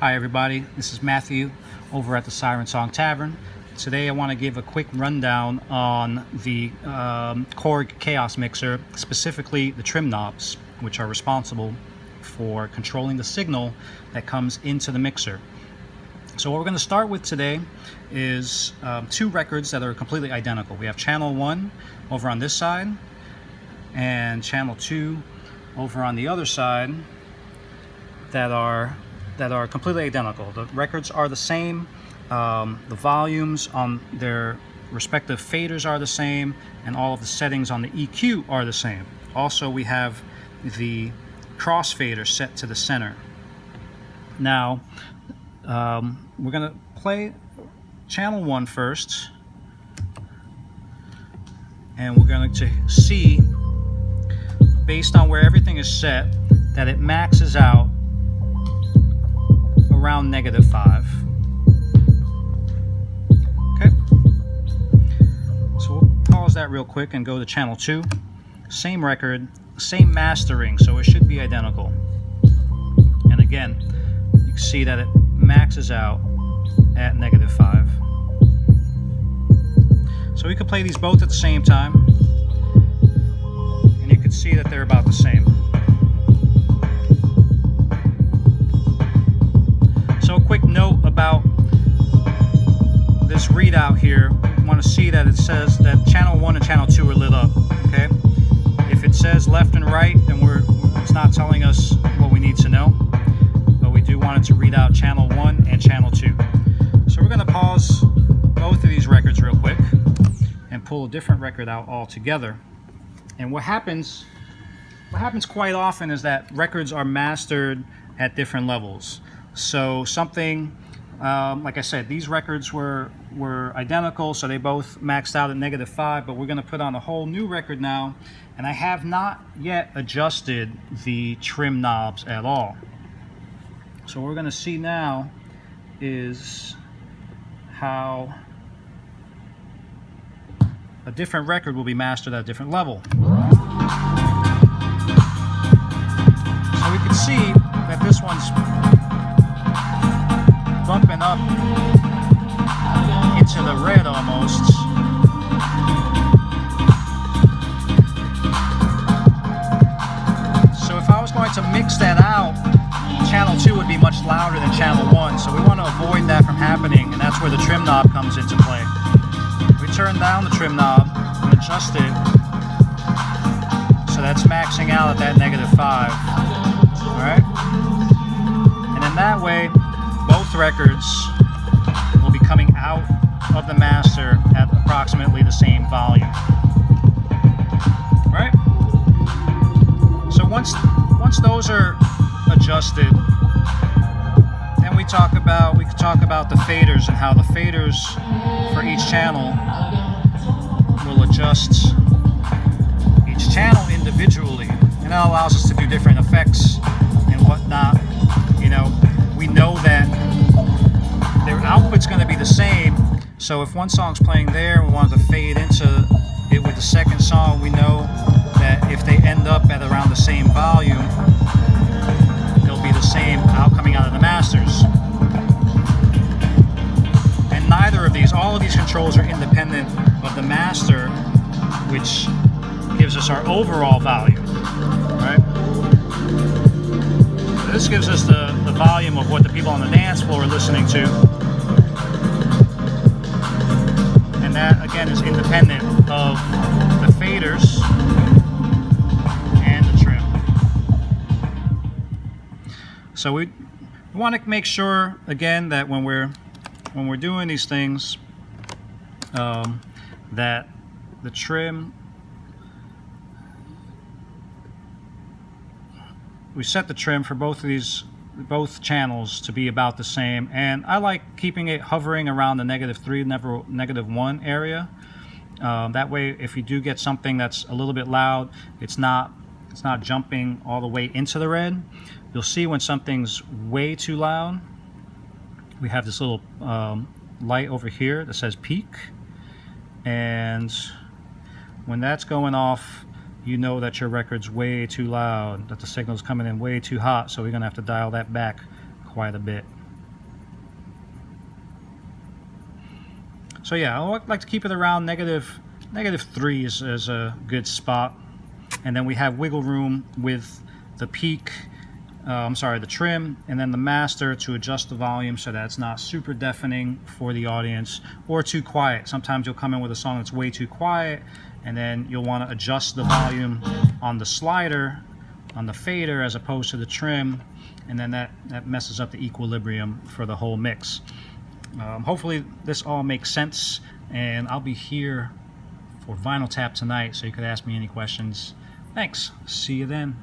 Hi everybody, this is Matthew over at the Siren Song Tavern. Today I want to give a quick rundown on the Korg Kaoss Mixer, specifically the trim knobs, which are responsible for controlling the signal that comes into the mixer. So what we're going to start with today is two records that are completely identical. We have channel 1 over on this side and channel 2 over on the other side that are completely identical. The records are the same, the volumes on their respective faders are the same, and all of the settings on the EQ are the same. Also, we have the crossfader set to the center. Now, we're going to play channel 1 first, and we're going to see, based on where everything is set, that it maxes out around -5. Okay, so we'll pause that real quick and go to channel 2. Same record, same mastering, so it should be identical. And again, you can see that it maxes out at -5. So we could play these both at the same time, and you can see that they're about the same. So a quick note about this readout here. We want to see that it says that channel 1 and channel 2 are lit up. Okay, if it says left and right, then it's not telling us what we need to know, but we do want it to read out channel 1 and channel 2. So we're going to pause both of these records real quick and pull a different record out altogether. And what happens quite often is that records are mastered at different levels. So something, like I said, these records were identical, so they both maxed out at -5, but we're going to put on a whole new record now, and I have not yet adjusted the trim knobs at all. So what we're going to see now is how a different record will be mastered at a different level. So we can see that this one's bumping up into the red almost. So if I was going to mix that out, channel 2 would be much louder than channel 1, so we want to avoid that from happening, and that's where the trim knob comes into play. We turn down the trim knob and adjust it so that's maxing out at that -5. Alright? And in that way, both records will be coming out of the master at approximately the same volume. Right? So once those are adjusted, then we could talk about the faders and how the faders for each channel will adjust each channel individually, and that allows us to do different effects and whatnot. You know, we know that their output's going to be the same, so if one song's playing there and we want to fade into it with the second song, we know that if they end up at around the same volume, they'll be the same coming out of the masters. And neither of these, all of these controls are independent of the master, which gives us our overall volume, right? This gives us the volume of what the people on the dance floor are listening to. And that, again, is independent of the faders and the trim. So we want to make sure, again, that when we're doing these things, that the trim, we set the trim for both channels to be about the same, and I like keeping it hovering around the -3, -1 area. That way, if you do get something that's a little bit loud, it's not jumping all the way into the red. You'll see when something's way too loud, we have this little light over here that says peak, and when that's going off, you know that your record's way too loud, that the signal's coming in way too hot, so we're going to have to dial that back quite a bit. So yeah, I like to keep it around -3 is a good spot. And then we have wiggle room with the peak, the trim, and then the master to adjust the volume so that it's not super deafening for the audience or too quiet. Sometimes you'll come in with a song that's way too quiet, and then you'll want to adjust the volume on the slider, on the fader, as opposed to the trim, and then that messes up the equilibrium for the whole mix. Hopefully this all makes sense, and I'll be here for Vinyl Tap tonight, so you could ask me any questions. Thanks. See you then.